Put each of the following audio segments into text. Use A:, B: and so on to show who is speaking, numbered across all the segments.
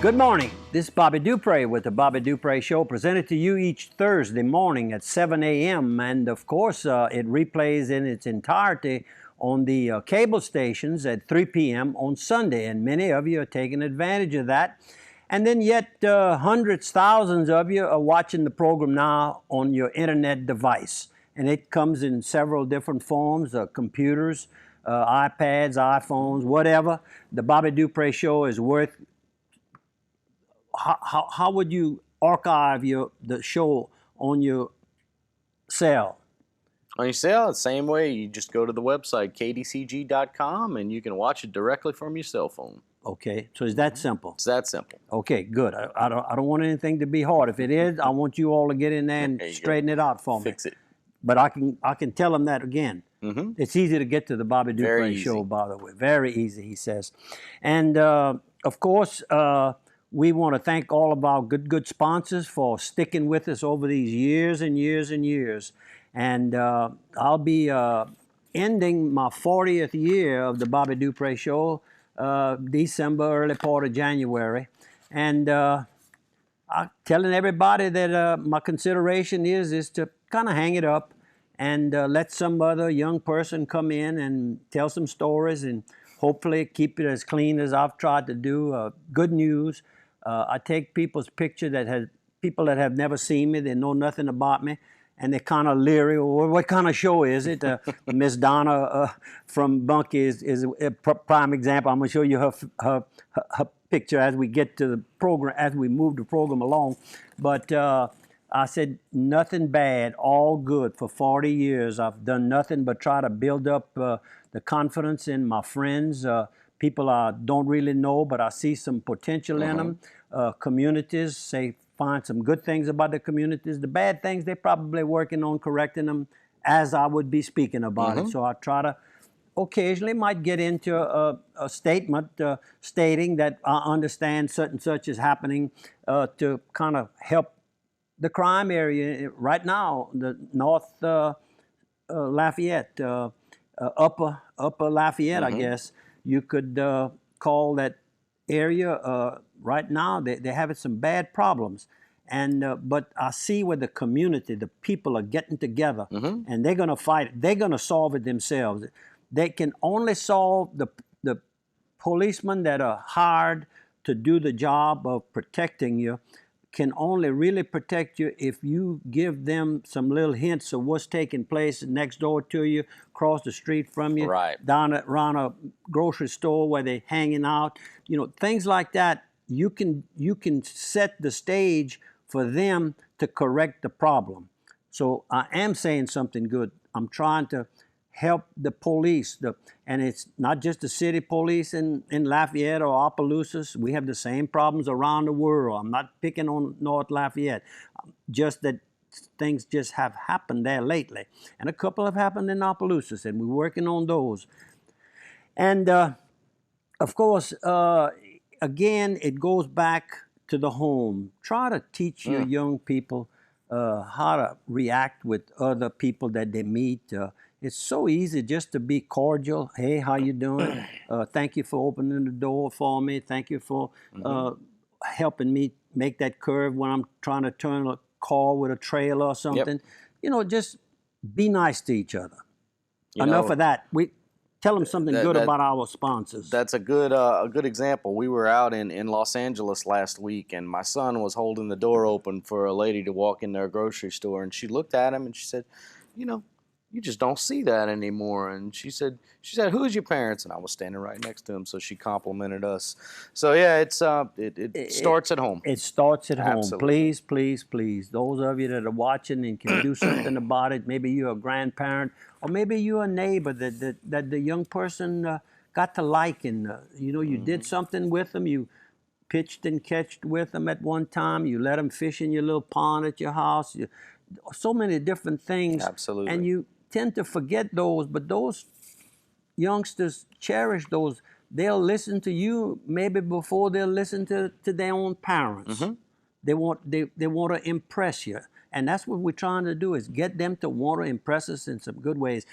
A: Good morning. This is Bobby Dupre with the Bobby Dupre Show, presented to you each Thursday morning at 7 a.m. And of course, it replays in its entirety on the cable stations at 3 p.m. on Sunday. And many of you are taking advantage of that. And then yet hundreds, thousands of you are watching the program now on your internet device. And it comes in several different forms, computers, iPads, iPhones, whatever. The Bobby Dupre Show is worth. How would you archive the show on your cell?
B: On your cell, the same way. You just go to the website, kdcg.com, and you can watch it directly from your cell phone.
A: Okay, so it's that simple?
B: It's that simple.
A: Okay, good. I don't want anything to be hard. If it is, I want you all to get in there and straighten it out for me.
B: Fix it.
A: But I can tell them that again.
B: Mm-hmm.
A: It's easy to get to the Bobby Dupre Show, by the way. Very easy, he says. And of course, we want to thank all of our good sponsors for sticking with us over these years and years and years. And I'll be ending my 40th year of the Bobby Dupre Show, December, early part of January. And I'm telling everybody that my consideration is to kind of hang it up and let some other young person come in and tell some stories and hopefully keep it as clean as I've tried to do. Good news. I take people's picture people that have never seen me, they know nothing about me, and they're kind of leery. Well, what kind of show is it? Miss Donna from Bunkie is a prime example. I'm going to show you her picture as we get to the program, as we move the program along. But I said nothing bad, all good. For 40 years, I've done nothing but try to build up the confidence in my friends. People I don't really know, but I see some potential in them. Communities, find some good things about the communities. The bad things, they're probably working on correcting them as I would be speaking about it. So I try to occasionally might get into a statement stating that I understand such and such is happening to kind of help the crime area right now, the North Lafayette, Upper Lafayette, I guess. You could call that area right now. They're having some bad problems, and but I see where the community, the people are getting together, and they're going to fight it. They're going to solve it themselves. They can only solve the policemen that are hired to do the job of protecting you. Can only really protect you if you give them some little hints of what's taking place next door to you, across the street from you, down around a grocery store where they're hanging out. You know, things like that. You can set the stage for them to correct the problem. So I am saying something good. I'm trying to help the police, and it's not just the city police in Lafayette or Opelousas. We have the same problems around the world. I'm not picking on North Lafayette, just that things just have happened there lately. And a couple have happened in Opelousas, and we're working on those. And of course, again, it goes back to the home. Try to teach your young people how to react with other people that they meet. It's so easy just to be cordial. Hey, how you doing? Thank you for opening the door for me. Thank you for helping me make that curve when I'm trying to turn a car with a trailer or something. You know, just be nice to each other. Enough of that. We tell them something good about our sponsors.
B: That's a good example. We were out in Los Angeles last week, and my son was holding the door open for a lady to walk in their grocery store, and she looked at him and she said, you know, you just don't see that anymore. And she said, who's your parents? And I was standing right next to him, so she complimented us. So yeah, it starts at home.
A: It starts at home.
B: Absolutely.
A: Please, please, please. Those of you that are watching and can do something about it, maybe you're a grandparent, or maybe you're a neighbor that the young person got to like, and you did something with them. You pitched and catched with them at one time. You let them fish in your little pond at your house. So many different things.
B: Absolutely.
A: And you tend to forget those, but those youngsters cherish those. They'll listen to you maybe before they'll listen to their own parents. They want to impress you. And that's what we're trying to do, is get them to want to impress us in some good ways.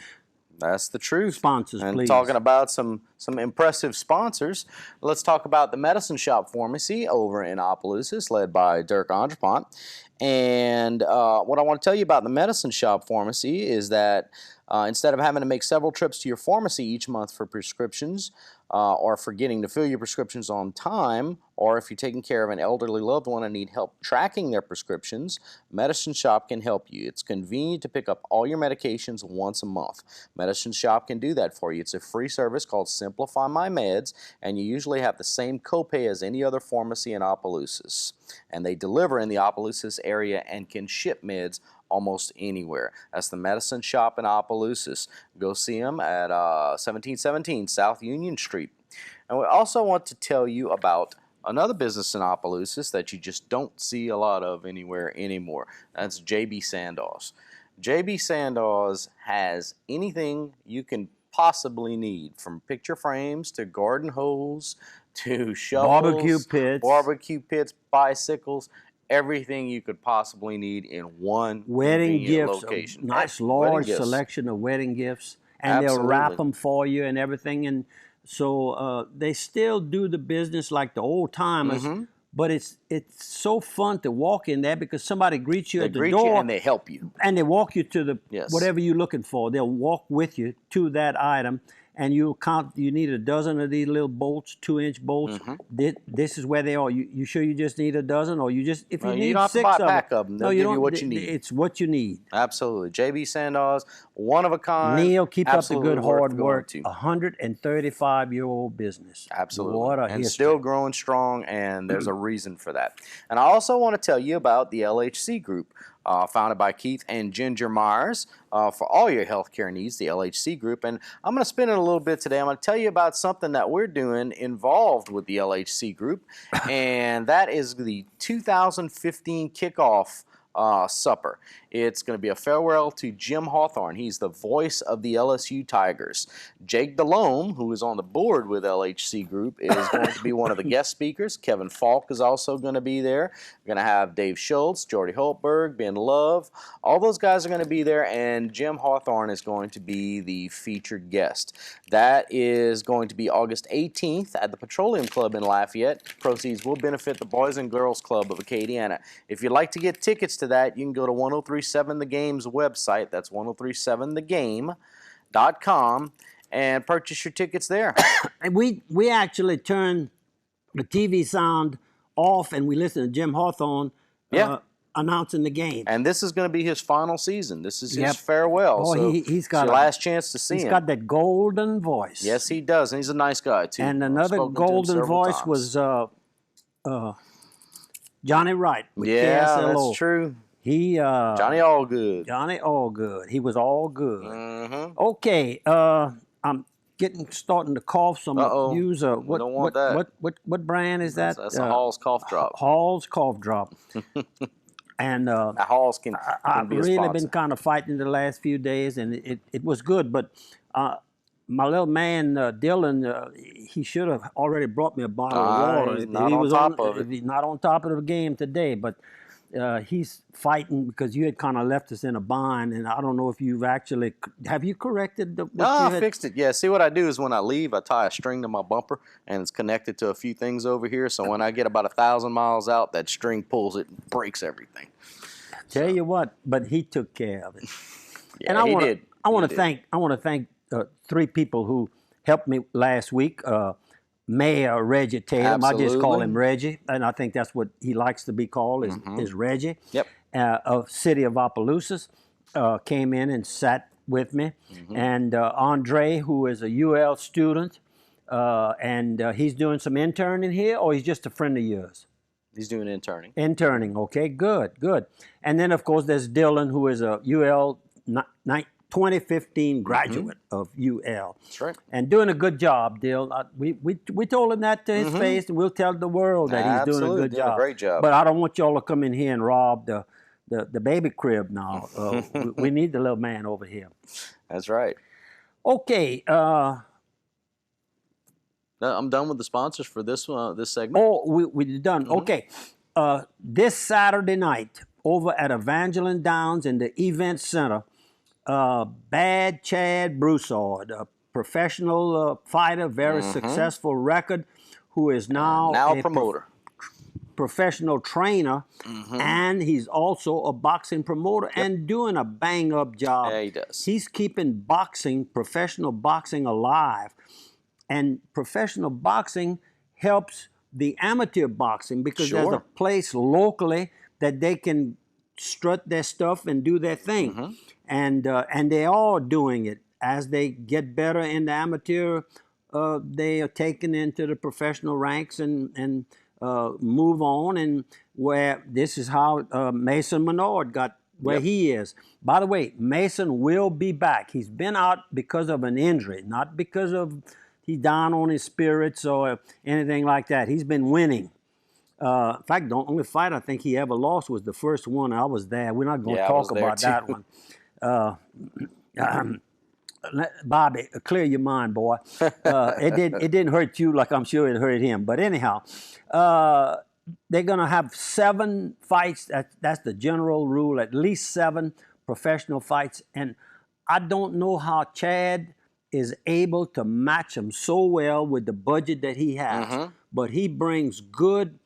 B: That's the truth.
A: Sponsors,
B: and
A: please.
B: Talking about some impressive sponsors, let's talk about the Medicine Shop Pharmacy over in Opelousas, led by Dirk Andrepont. And what I want to tell you about the Medicine Shop Pharmacy is that instead of having to make several trips to your pharmacy each month for prescriptions, or forgetting to fill your prescriptions on time, or if you're taking care of an elderly loved one and need help tracking their prescriptions, Medicine Shop can help you. It's convenient to pick up all your medications once a month. Medicine Shop can do that for you. It's a free service called Simplify My Meds, and you usually have the same copay as any other pharmacy in Opelousas. And they deliver in the Opelousas area and can ship meds almost anywhere. That's the Medicine Shop in Opelousas. Go see them at 1717 South Union Street. And we also want to tell you about another business in Opelousas that you just don't see a lot of anywhere anymore. That's J.B. Sandals. J.B. Sandals has anything you can possibly need, from picture frames to garden hose to shovels, barbecue pits, bicycles, everything you could possibly need in one
A: wedding gifts,
B: location.
A: A nice large selection of wedding gifts, and they'll wrap them for you and everything. And so they still do the business like the old timers. But it's so fun to walk in there because somebody greets you at the door,
B: and they help you,
A: and they walk you to the whatever you're looking for. They'll walk with you to that item, and you'll count. You need a dozen of these little bolts, 2-inch bolts. This is where they are. You sure you just need a dozen, or you just if you need
B: you don't
A: 6
B: have to buy a
A: of
B: pack of them. They'll give you what you need.
A: It's what you need.
B: Absolutely, J.B. Sandals, one of a kind.
A: Neil, keep up the good hard work. 135-year-old business.
B: Absolutely,
A: What a
B: and
A: history.
B: still growing strong. And there's a reason for that. And I also want to tell you about the LHC Group. Founded by Keith and Ginger Myers for all your healthcare needs, the LHC Group. And I'm going to spin it a little bit today. I'm going to tell you about something that we're doing involved with the LHC Group, and that is the 2015 kickoff supper. It's going to be a farewell to Jim Hawthorne. He's the voice of the LSU Tigers. Jake Delhomme, who is on the board with LHC Group, is going to be one of the guest speakers. Kevin Falk is also going to be there. We're going to have Dave Schultz, Jordy Holtberg, Ben Love. All those guys are going to be there, and Jim Hawthorne is going to be the featured guest. That is going to be August 18th at the Petroleum Club in Lafayette. Proceeds will benefit the Boys and Girls Club of Acadiana. If you'd like to get tickets to that, you can go to 1037 The Game's website. That's 1037thegame.com and purchase your tickets there.
A: And we actually turned the TV sound off and we listened to Jim Hawthorne announcing the game.
B: And this is going to be his final season. This is his farewell.
A: Oh,
B: so
A: he's got
B: your last chance to see him.
A: He's got that golden voice.
B: Yes, he does. And he's a nice guy, too.
A: And another golden voice was Johnny Wright with KSLO.
B: That's true.
A: Johnny
B: Allgood.
A: Johnny Allgood. He was all good. Okay, I'm starting to cough. Some use
B: we don't want that.
A: What brand is that?
B: That's a Hall's cough drop.
A: Hall's cough drop. And
B: Hall's can
A: I've
B: be a
A: really
B: sponsor.
A: been kind of fighting the last few days, and it was good. But my little man Dylan, he should have already brought me a bottle of water.
B: He's not on top of it.
A: He's not on top of the game today, but. He's fighting because you had kind of left us in a bind, and I don't know if you've actually have you corrected the.
B: I fixed it. Yeah. See, what I do is when I leave, I tie a string to my bumper, and it's connected to a few things over here. So when I get about 1,000 miles out, that string pulls it and breaks everything.
A: Tell you what, but he took care of it.
B: Yeah,
A: and I want to thank 3 people who helped me last week. Mayor Reggie Tatum.
B: Absolutely.
A: I just call him Reggie, and I think that's what he likes to be called is Reggie.
B: Yep.
A: Of City of Opelousas came in and sat with me, and Andre, who is a UL student, and he's doing some interning here, or he's just a friend of yours?
B: He's doing interning.
A: Interning, okay, good. And then, of course, there's Dylan, who is a UL 2015 graduate of UL.
B: That's right.
A: And doing a good job, Dill. We told him that to his face, and we'll tell the world that he's doing a good job.
B: A great job.
A: But I don't want y'all to come in here and rob the baby crib now. We need the little man over here.
B: That's right.
A: Okay.
B: I'm done with the sponsors for this segment.
A: Oh, we're done. Okay. This Saturday night over at Evangeline Downs in the Event Center, Bad Chad Broussard, a professional fighter, very successful record, who is now
B: a promoter.
A: Professional trainer, and he's also a boxing promoter and doing a bang-up job.
B: Yeah, he does.
A: He's keeping boxing, professional boxing, alive. And professional boxing helps the amateur boxing because there's a place locally that they can strut their stuff and do their thing. And they're all doing it. As they get better in the amateur, they are taken into the professional ranks and move on. And where this is how Mason Menard got where he is. By the way, Mason will be back. He's been out because of an injury, not because of he's down on his spirits or anything like that. He's been winning. In fact, the only fight I think he ever lost was the first one. I was there. We're not going to talk about that one. Bobby, clear your mind, boy. It didn't hurt you like I'm sure it hurt him. But anyhow, they're going to have 7 fights. That's the general rule, at least 7 professional fights. And I don't know how Chad is able to match them so well with the budget that he has. But he brings good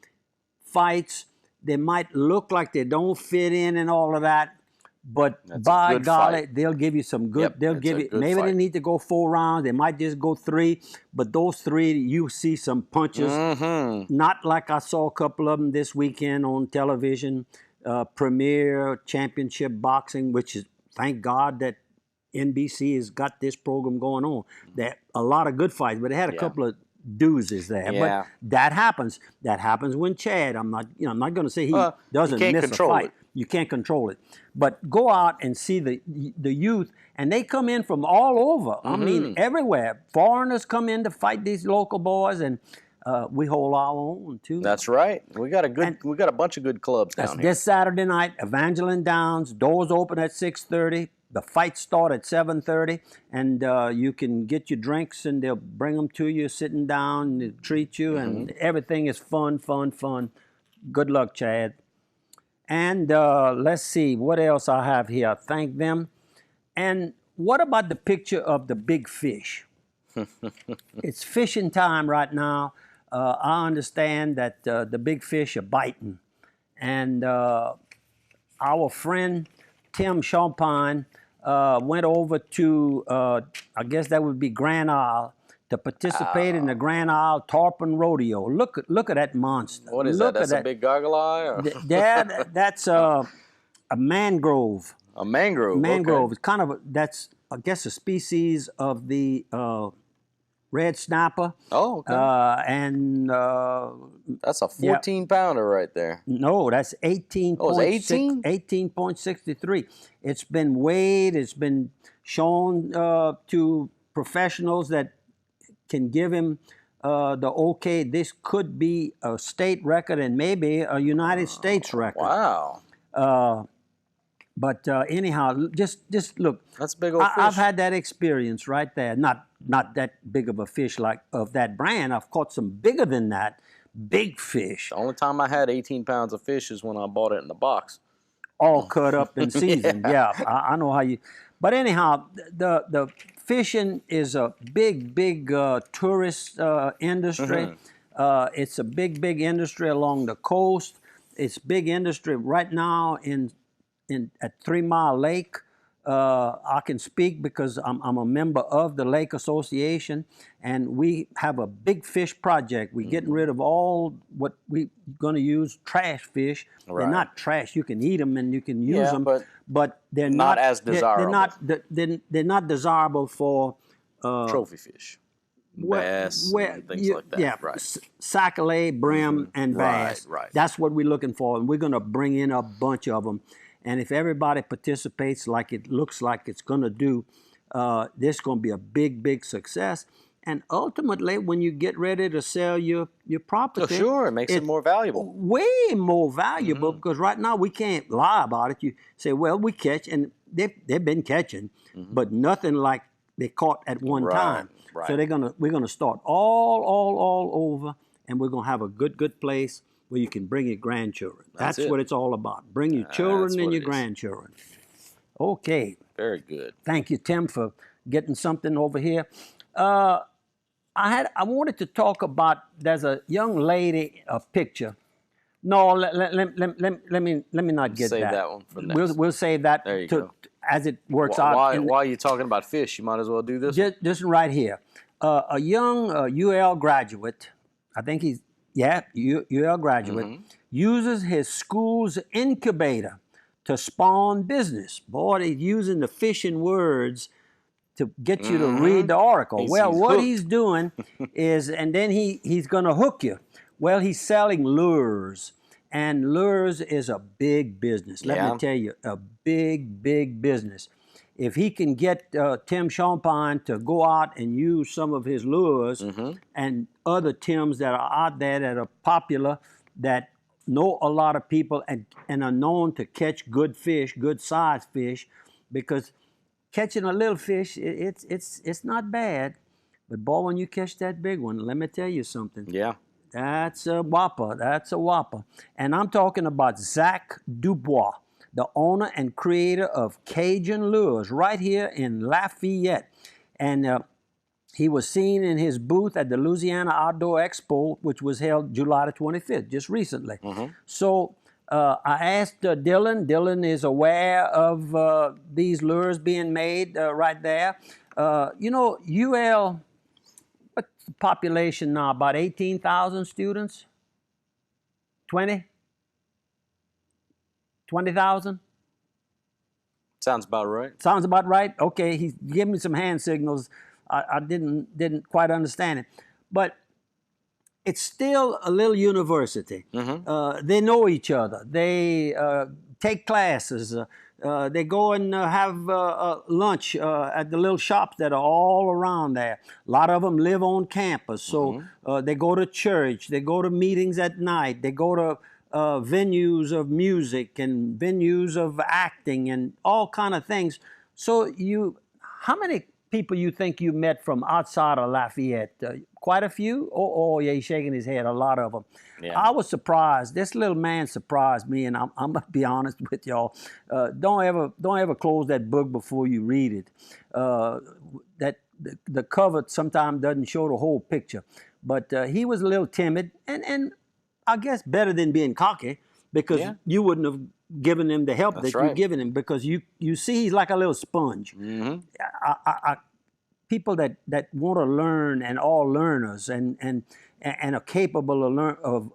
A: fights. They might look like they don't fit in and all of that. But by golly, they'll give you some good. They'll give you. Maybe they need to go 4 rounds. They might just go 3. But those 3, you see some punches. Not like I saw a couple of them this weekend on television. Premier Championship Boxing, which is, thank God that NBC has got this program going on. That a lot of good fights, but they had a couple of doozies there. But that happens. That happens when Chad. I'm not going to say he doesn't miss a fight. You can't control it. But go out and see the youth, and they come in from all over. I mean, everywhere. Foreigners come in to fight these local boys, and we hold our own too.
B: That's right. We got a bunch of good clubs down here.
A: This Saturday night, Evangeline Downs. Doors open at 6:30. The fights start at 7:30, and you can get your drinks, and they'll bring them to you, sitting down, and treat you, and everything is fun, fun, fun. Good luck, Chad. And let's see, what else I have here? Thank them. And what about the picture of the big fish? It's fishing time right now. I understand that the big fish are biting. And our friend Tim Champagne went over to, I guess that would be Grand Isle, to participate in the Grand Isle Tarpon Rodeo. Look at that monster.
B: What is that? That's a big goggle eye? Or?
A: That's a mangrove.
B: A mangrove.
A: Mangrove.
B: Okay.
A: It's kind of that's I guess a species of the red snapper.
B: Oh, okay. That's a 14-pounder right there.
A: No, that's 18.
B: Oh, it's 18?
A: 18.63. It's been weighed. It's been shown to professionals that can give him the okay. This could be a state record and maybe a United States record.
B: Wow.
A: But anyhow, just look.
B: That's a big old fish.
A: I've had that experience right there. Not that big of a fish like of that brand. I've caught some bigger than that. Big fish.
B: The only time I had 18 pounds of fish is when I bought it in the box.
A: All cut up and seasoned. Yeah, I know how you. But anyhow, the fishing is a big tourist industry. It's a big industry along the coast. It's big industry right now at 3 Mile Lake. I can speak because I'm a member of the Lake Association, and we have a big fish project. We're getting rid of all what we're going to use, trash fish. Right. They're not trash. You can eat them and you can use them, but they're not
B: as desirable.
A: They're not desirable for
B: trophy fish. Bass, and things like that.
A: Yeah,
B: right.
A: Sac-a-lait, brim, and bass.
B: Right.
A: That's what we're looking for, and we're going to bring in a bunch of them. And if everybody participates like it looks like it's going to do, this is going to be a big success. And ultimately, when you get ready to sell your property,
B: sure, it makes it more valuable.
A: Way more valuable, because right now we can't lie about it. You say, well, we catch, and they've been catching, but nothing like they caught at one time.
B: Right.
A: So we're gonna start all over, and we're gonna have a good place where you can bring your grandchildren. That's what it's all about. Bring your children and your grandchildren. Okay.
B: Very good.
A: Thank you, Tim, for getting something over here. I wanted to talk about, there's a young lady, a picture. No, let me not get
B: Save
A: that.
B: that one for next.
A: We'll save that
B: There you go.
A: as it works out.
B: While you're talking about fish, you might as well do this one.
A: Just right here. A young UL graduate, I think he's, UL graduate, uses his school's incubator to spawn business. Boy, he's using the fishing words to get you to read the article. He's what hooked. He's doing is, and then he's going to hook you. Well, he's selling lures, and lures is a big business. Let me tell you, a big, big business. If he can get Tim Champagne to go out and use some of his lures and other Tims that are out there that are popular, that know a lot of people and are known to catch good fish, good sized fish, because catching a little fish, it's not bad. But boy, when you catch that big one, let me tell you something.
B: Yeah.
A: That's a whopper. That's a whopper. And I'm talking about Zach Dubois, the owner and creator of Cajun Lures right here in Lafayette. And he was seen in his booth at the Louisiana Outdoor Expo, which was held July the 25th, just recently. So I asked Dylan. Dylan is aware of these lures being made right there. You know, UL, what's the population now? About 18,000 students? 20? 20,000?
B: Sounds about right.
A: Sounds about right? Okay, he's giving me some hand signals. I didn't quite understand it. But it's still a little university. They know each other. They take classes. They go and have lunch at the little shops that are all around there. A lot of them live on campus. So they go to church. They go to meetings at night. They go to venues of music and venues of acting and all kind of things. So how many people you think you met from outside of Lafayette? Quite a few? Oh, yeah, he's shaking his head. A lot of them. Yeah. I was surprised. This little man surprised me, and I'm gonna be honest with y'all. Don't ever close that book before you read it. The cover sometimes doesn't show the whole picture, but he was a little timid, and I guess better than being cocky, because you wouldn't have given him the help that you're giving him, because you see he's like a little sponge. People that want to learn and all learners and are capable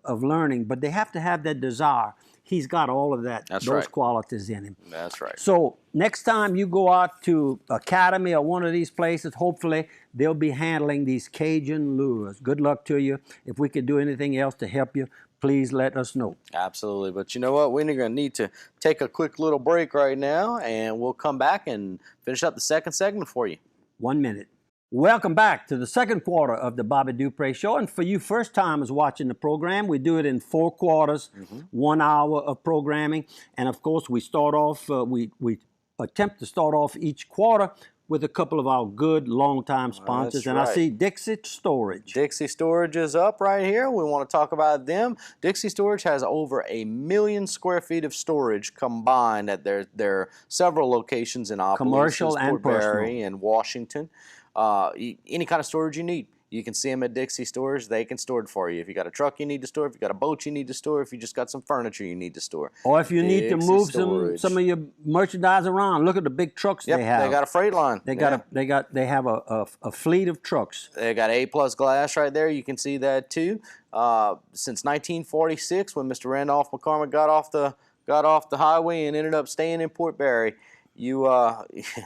A: of learning, but they have to have that desire. He's got all of that, those qualities in him.
B: That's right.
A: So next time you go out to Academy or one of these places, hopefully they'll be handling these Cajun lures. Good luck to you. If we could do anything else to help you, please let us know.
B: Absolutely. But you know what? We're going to need to take a quick little break right now, and we'll come back and finish up the second segment for you.
A: 1 minute. Welcome back to the second quarter of the Bobby Dupre Show. And for you first-timers watching the program, we do it in 4 quarters, 1 hour of programming. And, of course, we start off, we attempt to start off each quarter with a couple of our good long-time sponsors.
B: That's right.
A: I see Dixie Storage.
B: Dixie Storage is up right here. We want to talk about them. Dixie Storage has over 1 million square feet of storage combined at their several locations in Opelousas,
A: commercial and
B: Fort Berry,
A: personal,
B: and Washington. Any kind of storage you need, you can see them at Dixie Storage. They can store it for you. If you got a truck you need to store, if you got a boat you need to store, if you just got some furniture you need to store.
A: Or if you need to move some of your merchandise around, look at the big trucks they have.
B: They got a freight line.
A: They have a fleet of trucks.
B: They got A+ glass right there. You can see that too. Since 1946, when Mr. Randolph McCormick got off the highway and ended up staying in Port Berry,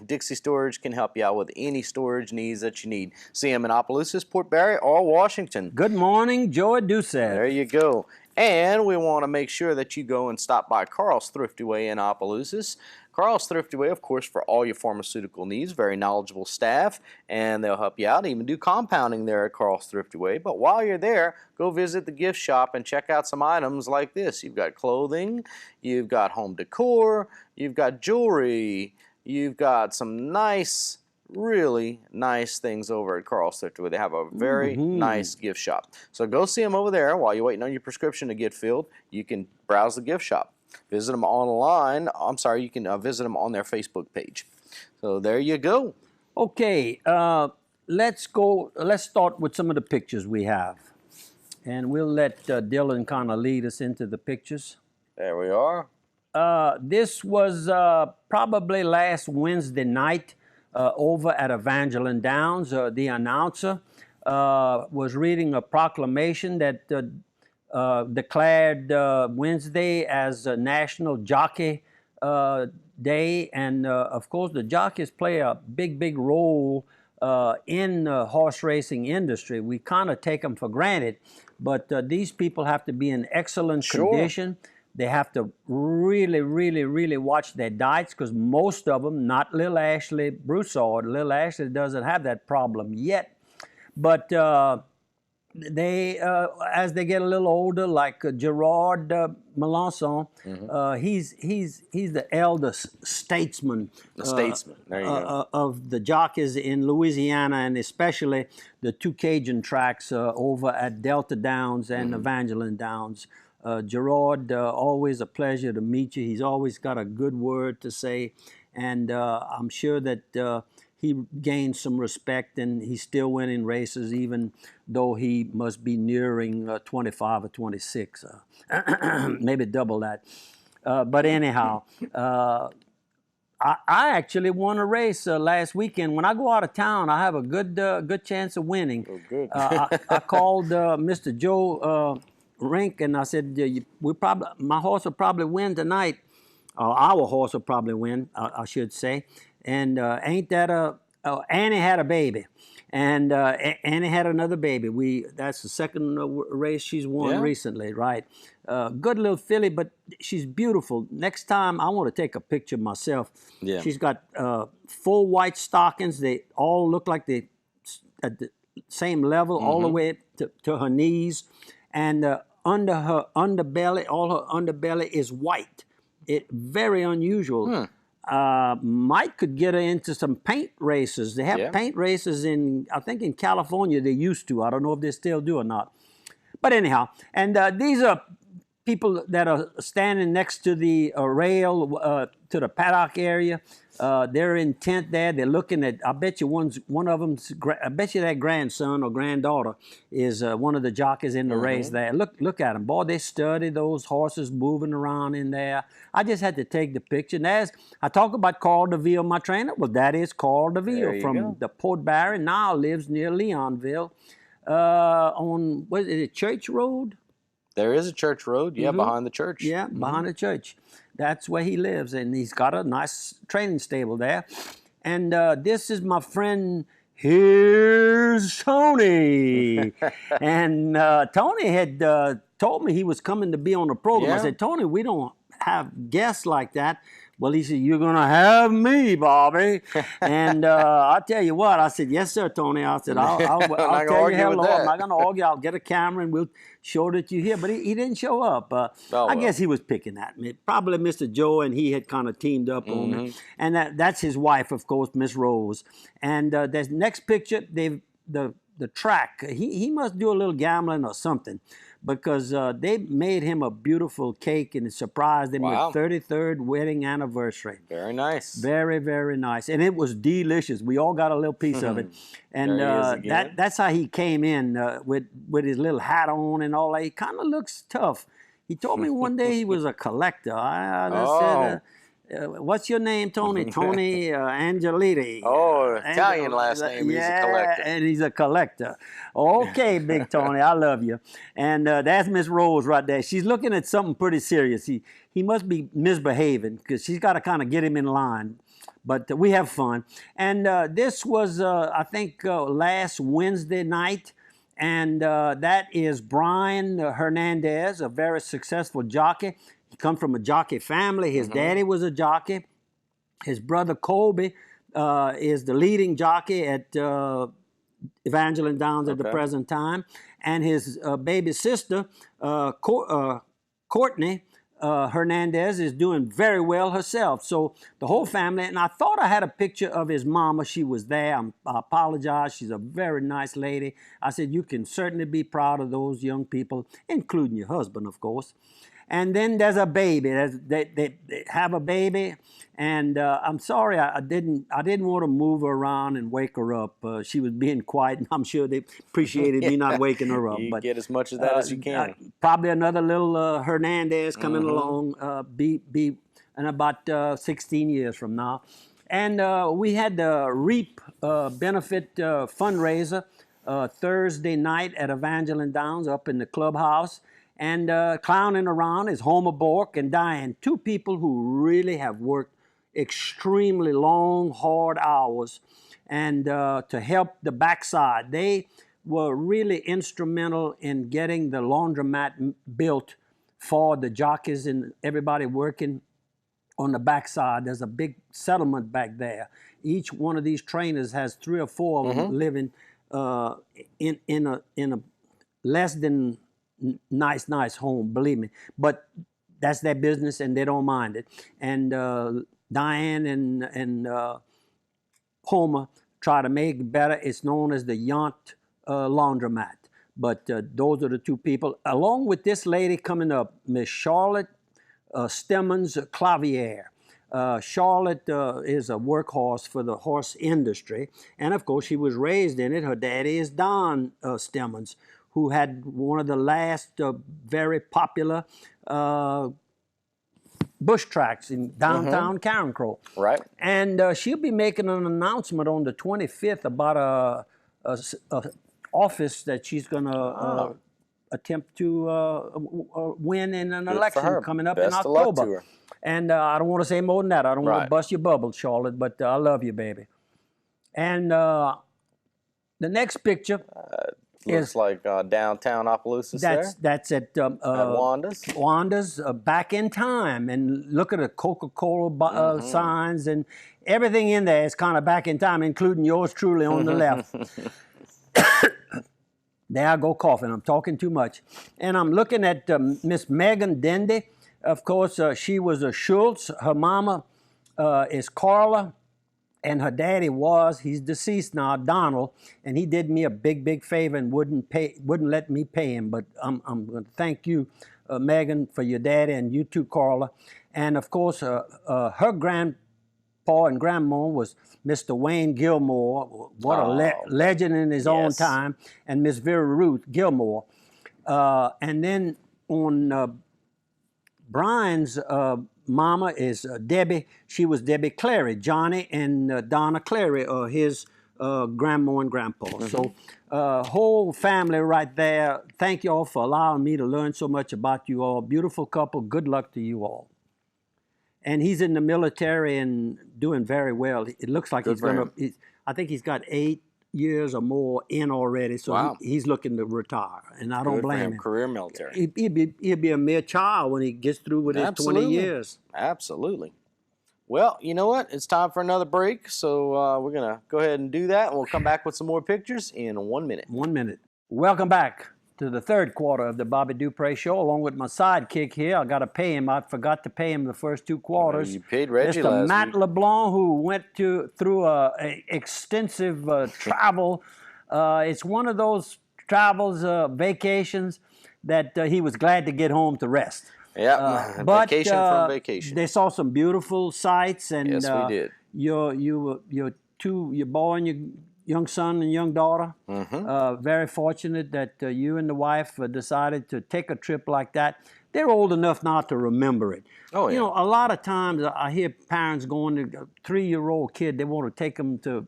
B: Dixie Storage can help you out with any storage needs that you need. See them in Opelousas, Port Berry, or Washington.
A: Good morning, Joey Doucette.
B: There you go. And we want to make sure that you go and stop by Carl's Thrifty Way in Opelousas. Carl's Thrifty Way, of course, for all your pharmaceutical needs. Very knowledgeable staff, and they'll help you out. Even do compounding there at Carl's Thrifty Way. But while you're there, go visit the gift shop and check out some items like this. You've got clothing, you've got home decor, you've got jewelry, you've got some nice, really nice things over at Carl's Thrifty Way. They have a very nice gift shop. So go see them over there while you're waiting on your prescription to get filled. You can browse the gift shop. Visit them online. I'm sorry, you can visit them on their Facebook page. So there you go.
A: Okay, let's go. Let's start with some of the pictures we have, and we'll let Dylan kind of lead us into the pictures.
B: There we are.
A: This was probably last Wednesday night over at Evangeline Downs. The announcer was reading a proclamation that declared Wednesday as a National Jockey Day, and of course the jockeys play a big role in the horse racing industry. We kind of take them for granted, but these people have to be in excellent condition. They have to really watch their diets, because most of them, not Lil Ashley Broussard. Lil Ashley doesn't have that problem yet, but they, as they get a little older, like Gerard Melanson, he's the eldest statesman.
B: The statesman. There you go.
A: Of the jockeys in Louisiana, and especially the two Cajun tracks over at Delta Downs and Evangeline Downs. Gerard, always a pleasure to meet you. He's always got a good word to say, and I'm sure that he gained some respect, and he's still winning races, even though he must be nearing 25 or 26, maybe double that. But anyhow, I actually won a race last weekend. When I go out of town, I have a good chance of winning.
B: Oh, good.
A: I called Mr. Joe Rink, and I said, my horse will probably win tonight. Our horse will probably win, I should say. And ain't that Annie had a baby, and Annie had another baby. That's the second race she's won recently, right? Good little filly, but she's beautiful. Next time, I want to take a picture myself. Yeah. She's got full white stockings. They all look like they at the same level, all the way to her knees, and under her underbelly, all her underbelly is white. Very unusual. Mike could get her into some paint races. They have paint races I think in California they used to. I don't know if they still do or not. But anyhow, and these are people that are standing next to the rail to the paddock area. They're intent there. They're looking at. I bet you one of them's. I bet you that grandson or granddaughter is one of the jockeys in the race there. Look at them, boy. They study those horses moving around in there. I just had to take the picture. And as I talk about Carl DeVille, my trainer, well, that is Carl DeVille from the Port Barry. Now lives near Leonville, on what is it, Church Road?
B: There is a church road, behind the church.
A: Yeah, behind the church. That's where he lives, and he's got a nice training stable there. And this is my friend, here's Tony. And Tony had told me he was coming to be on the program. I said, Tony, we don't have guests like that. Well, he said, you're going to have me, Bobby. And I'll tell you what. I said, yes, sir, Tony. I said, I'll tell you hello. I'm not going to argue. I'll get a camera and we'll show that you're here. But he didn't show up. I guess he was picking at me. Probably Mr. Joe and he had kind of teamed up on me. And that's his wife, of course, Miss Rose. And the next picture, the track, he must do a little gambling or something, because they made him a beautiful cake and surprised him with 33rd wedding anniversary.
B: Very nice.
A: Very, very nice. And it was delicious. We all got a little piece of it. And that's how he came in with his little hat on and all that. He kind of looks tough. He told me one day he was a collector. I said, what's your name, Tony? Tony Angeliti.
B: Oh, Italian last name. He's a collector.
A: And he's a collector. Okay, Big Tony, I love you. And that's Miss Rose right there. She's looking at something pretty serious. He must be misbehaving, because she's got to kind of get him in line. But we have fun. And this was, I think, last Wednesday night. And that is Brian Hernandez, a very successful jockey. He comes from a jockey family. His daddy was a jockey. His brother Colby is the leading jockey at Evangeline Downs at the present time. And his baby sister, Courtney Hernandez, is doing very well herself. So the whole family, and I thought I had a picture of his mama. She was there. I apologize. She's a very nice lady. I said, you can certainly be proud of those young people, including your husband, of course. And then there's a baby. They have a baby, and I'm sorry I didn't want to move her around and wake her up. She was being quiet, and I'm sure they appreciated me not waking her up.
B: You
A: but
B: get as much of that as you can.
A: Probably another little Hernandez coming along. Be in about 16 years from now. And we had the REAP benefit fundraiser Thursday night at Evangeline Downs up in the clubhouse. And clowning around is Homer Bork and Diane, two people who really have worked extremely long, hard hours and to help the backside. They were really instrumental in getting the laundromat built for the jockeys and everybody working on the backside. There's a big settlement back there. Each one of these trainers has 3 or 4 of them living in a less than nice home, believe me. But that's their business, and they don't mind it. And Diane and Homer try to make it better. It's known as the Yont Laundromat. But those are the two people, along with this lady coming up, Miss Charlotte Stemmons Clavier. Charlotte is a workhorse for the horse industry, and of course she was raised in it. Her daddy is Don Stemmons, who had one of the last very popular bush tracks in downtown Carencro.
B: Right.
A: And she'll be making an announcement on the 25th about a office that she's going to attempt to win in an election coming up in October.
B: Luck to her.
A: And I don't want to say more than that. I don't want to bust your bubble, Charlotte, but I love you, baby. And the next picture
B: looks like downtown Opelousas there.
A: That's at
B: Wanda's.
A: Wanda's back in time. And look at the Coca-Cola signs, and everything in there is kind of back in time, including yours truly on the left. There I go coughing. I'm talking too much. And I'm looking at Miss Megan Dendy. Of course, she was a Schultz. Her mama is Carla, and her daddy he's deceased now, Donald, and he did me a big favor and wouldn't let me pay him. But I'm going to thank you, Megan, for your daddy, and you too, Carla. And of course, her grandpa and grandma was Mr. Wayne Gilmore, what a legend in his own time, and Miss Vera Ruth Gilmore. And then on Brian's mama is Debbie. She was Debbie Clary. Johnny and Donna Clary are his grandma and grandpa. So whole family right there. Thank you all for allowing me to learn so much about you all. Beautiful couple. Good luck to you all. And he's in the military and doing very well. It looks like he's going to, I think he's got 8 years or more in already, so he's looking to retire, and I don't blame him.
B: Career military.
A: He'll be a mere child when he gets through with his 20 years.
B: Absolutely. Well, you know what? It's time for another break, so we're going to go ahead and do that, and we'll come back with some more pictures in 1 minute.
A: 1 minute. Welcome back to the third quarter of the Bobby Dupre Show, along with my sidekick here. I got to pay him. I forgot to pay him the first 2 quarters.
B: You paid Reggie
A: Mr.
B: last
A: Matt
B: week.
A: LeBlanc, who went through a extensive travel. It's one of those travels, vacations, that he was glad to get home to rest.
B: Yeah, vacation from vacation.
A: They saw some beautiful sights, and
B: yes, we did.
A: Your boy and your young son and young daughter. Very fortunate that you and the wife decided to take a trip like that. They're old enough now to remember it.
B: Oh, yeah.
A: You know, a lot of times I hear parents going to a 3-year-old kid, they want to take them to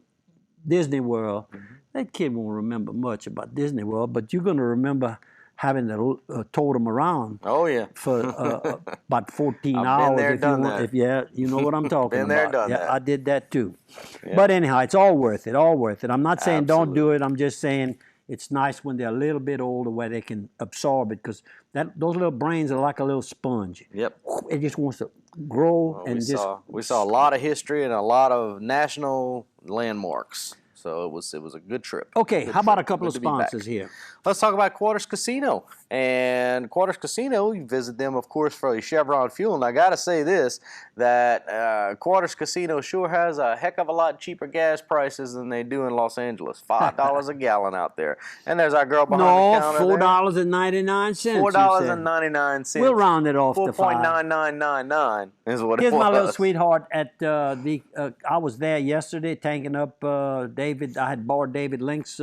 A: Disney World. That kid won't remember much about Disney World, but you're going to remember having to tote them around.
B: Oh, yeah.
A: For about 14 hours.
B: Been there, done that.
A: You know what I'm talking
B: Been
A: about.
B: there, done that.
A: I did that too.
B: Yeah.
A: But anyhow, it's all worth it, all worth it. I'm not saying
B: Absolutely.
A: don't do it. I'm just saying it's nice when they're a little bit older where they can absorb it, because those little brains are like a little sponge.
B: Yep.
A: It just wants to grow
B: We saw a lot of history and a lot of national landmarks. So it was a good trip.
A: Okay,
B: Good
A: how about
B: trip.
A: a couple
B: Good
A: of
B: to be back.
A: sponsors here?
B: Let's talk about Quarters Casino. And Quarters Casino, you visit them, of course, for your Chevron fuel. And I got to say this, that Quarters Casino sure has a heck of a lot cheaper gas prices than they do in Los Angeles. $5 a gallon out there. And there's our girl behind the counter there.
A: $4.99.
B: $4.99.
A: We'll round it off to
B: 4.9999 is what it was.
A: Here's my little sweetheart at I was there yesterday tanking up David. I had borrowed David Link's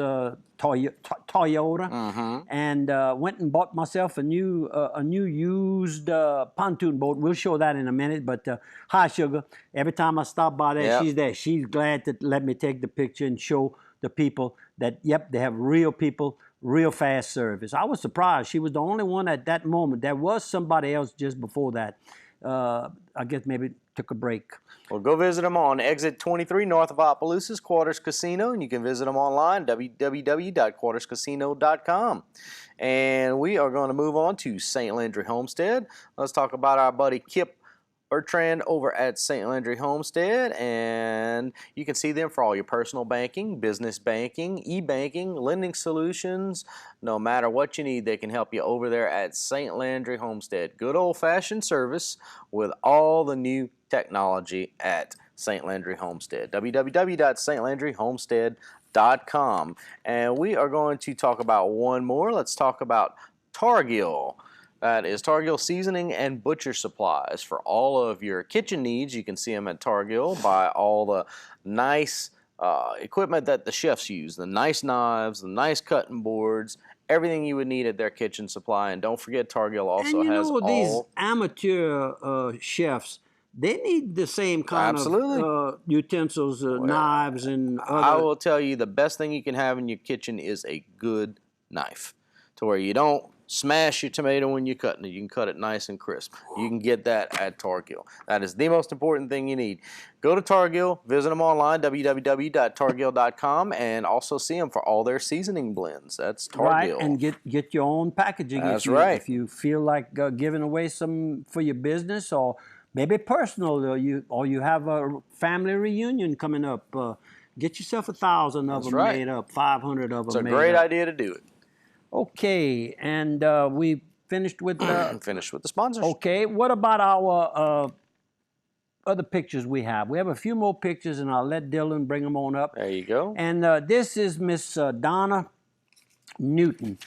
A: Toyota, and went and bought myself a new used pontoon boat. We'll show that in a minute. But hi, Sugar. Every time I stop by there, she's there. She's glad to let me take the picture and show the people that, yep, they have real people, real fast service. I was surprised. She was the only one at that moment. There was somebody else just before that. I guess maybe took a break.
B: Well, go visit them on exit 23 north of Opelousas, Quarters Casino, and you can visit them online, www.quarterscasino.com. And we are going to move on to St. Landry Homestead. Let's talk about our buddy Kip Bertrand over at St. Landry Homestead, and you can see them for all your personal banking, business banking, e-banking, lending solutions. No matter what you need, they can help you over there at St. Landry Homestead. Good old-fashioned service with all the new technology at St. Landry Homestead. www.stlandryhomestead.com. And we are going to talk about one more. Let's talk about Targill. That is Targill Seasoning and Butcher Supplies. For all of your kitchen needs, you can see them at Targill. Buy all the nice equipment that the chefs use, the nice knives, the nice cutting boards, everything you would need at their kitchen supply. And don't forget, Targill also has all...
A: these amateur chefs, they need the same kind of utensils, knives, and other...
B: I will tell you, the best thing you can have in your kitchen is a good knife, to where you don't smash your tomato when you're cutting it. You can cut it nice and crisp. You can get that at Targill. That is the most important thing you need. Go to Targill, visit them online, www.targill.com, and also see them for all their seasoning blends. That's Targill.
A: Right, and get your own packaging.
B: That's right.
A: If you feel like giving away some for your business, or maybe personal, or you have a family reunion coming up, get yourself 1,000 of them made up, 500 of them made up.
B: It's a great idea to do it.
A: Okay, and we finished with
B: finished with the sponsors.
A: Okay, what about our other pictures we have? We have a few more pictures, and I'll let Dylan bring them on up.
B: There you go.
A: And this is Miss Donna Newton.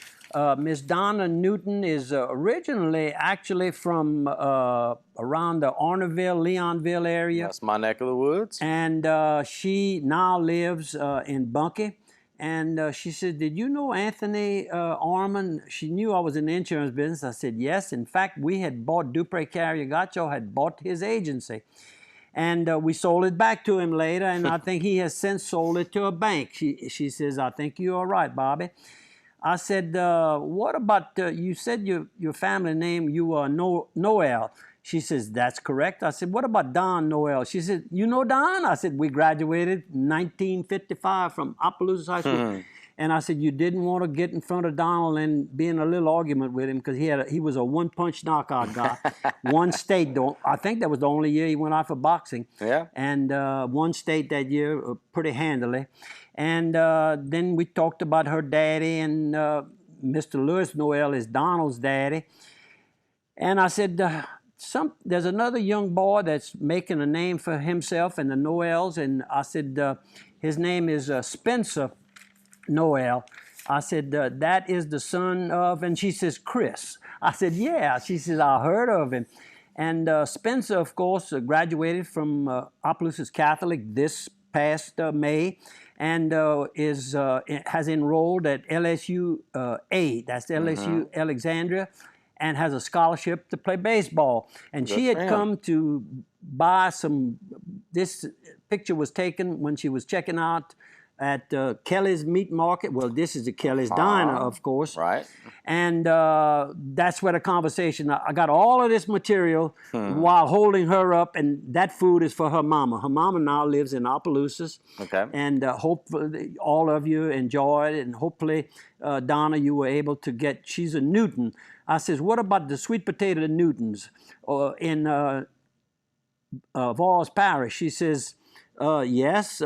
A: Miss Donna Newton is originally actually from around the Arnerville, Leonville area.
B: That's my neck of the woods.
A: And she now lives in Bunkie. And she said, did you know Anthony Arman? She knew I was in the insurance business. I said, yes. In fact, we had bought Dupre Carriagacho, had bought his agency. And we sold it back to him later, and I think he has since sold it to a bank. She says, I think you're all right, Bobby. I said, what about, you said your family name, you were Noel. She says, that's correct. I said, what about Don Noel? She said, you know Don? I said, we graduated in 1955 from Opelousas High School. And I said, you didn't want to get in front of Donald and be in a little argument with him because he was a one-punch knockout guy. One state, I think that was the only year he went out for boxing.
B: Yeah.
A: And one state that year pretty handily. And then we talked about her daddy, and Mr. Lewis Noel is Donald's daddy. And I said, there's another young boy that's making a name for himself in the Noels, and I said, his name is Spencer Noel. I said, that is the son of, and she says, Chris. I said, yeah. She says, I heard of him. And Spencer, of course, graduated from Opelousas Catholic this past May, and has enrolled at LSU A, that's LSU Alexandria, and has a scholarship to play baseball. And she had come to buy some, this picture was taken when she was checking out at Kelly's Meat Market. Well, this is the Kelly's Diner, of course.
B: Right.
A: And that's where the conversation, I got all of this material while holding her up, and that food is for her mama. Her mama now lives in Opelousas. Okay. And hopefully all of you enjoyed it, and hopefully, Donna, you were able to get, she's a Newton. I says, what about the sweet potato Newtons in Valls Parish? She says, Yes,